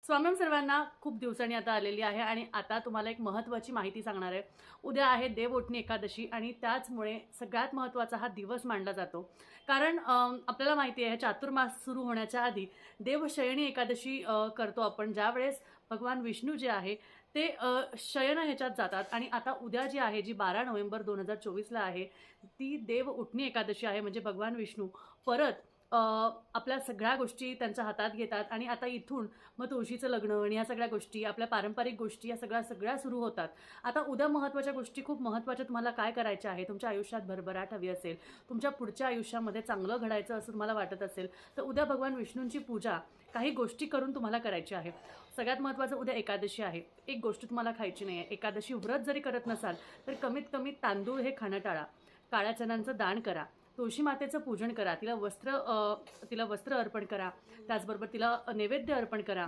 स्वामी सर्वांना खूप दिवसांनी आता आलेली आहे आणि आता तुम्हाला एक महत्त्वाची माहिती सांगणार आहे. उद्या आहे देवउठणी एकादशी आणि त्याचमुळे सगळ्यात महत्त्वाचा हा दिवस मानला जातो. कारण आपल्याला माहिती आहे चातुर्मास सुरू होण्याच्या आधी देवशयनी एकादशी करतो आपण, ज्यावेळेस भगवान विष्णू जे आहे ते शयन ह्याच्यात जातात आणि आता उद्या जी आहे, जी 12 नोव्हेंबर 2024ला आहे, ती देवउठणी एकादशी आहे. म्हणजे भगवान विष्णू परत आपल्या सगळ्या गोष्टी त्यांच्या हातात घेतात आणि आता इथून मग तुळशीचं लग्न आणि ह्या सगळ्या गोष्टी, आपल्या पारंपरिक गोष्टी या सगळ्या सुरू होतात. आता उद्या महत्त्वाच्या गोष्टी, खूप महत्त्वाच्या तुम्हाला काय करायच्या आहे, तुमच्या आयुष्यात भरभराट हवी असेल, तुमच्या पुढच्या आयुष्यामध्ये चांगलं घडायचं असं तुम्हाला वाटत असेल, तर उद्या भगवान विष्णूंची पूजा काही गोष्टी करून तुम्हाला करायची आहे. सगळ्यात महत्त्वाचं उद्या एकादशी आहे. एक गोष्ट तुम्हाला खायची नाही आहे. एकादशी व्रत जरी करत नसाल, तर कमीत कमी तांदूळ हे खाणं टाळा. काळ्या चण्यांचं दान करा. तुळशी मातेचं पूजन करा. तिला वस्त्र अर्पण करा. त्याचबरोबर तिला नैवेद्य अर्पण करा.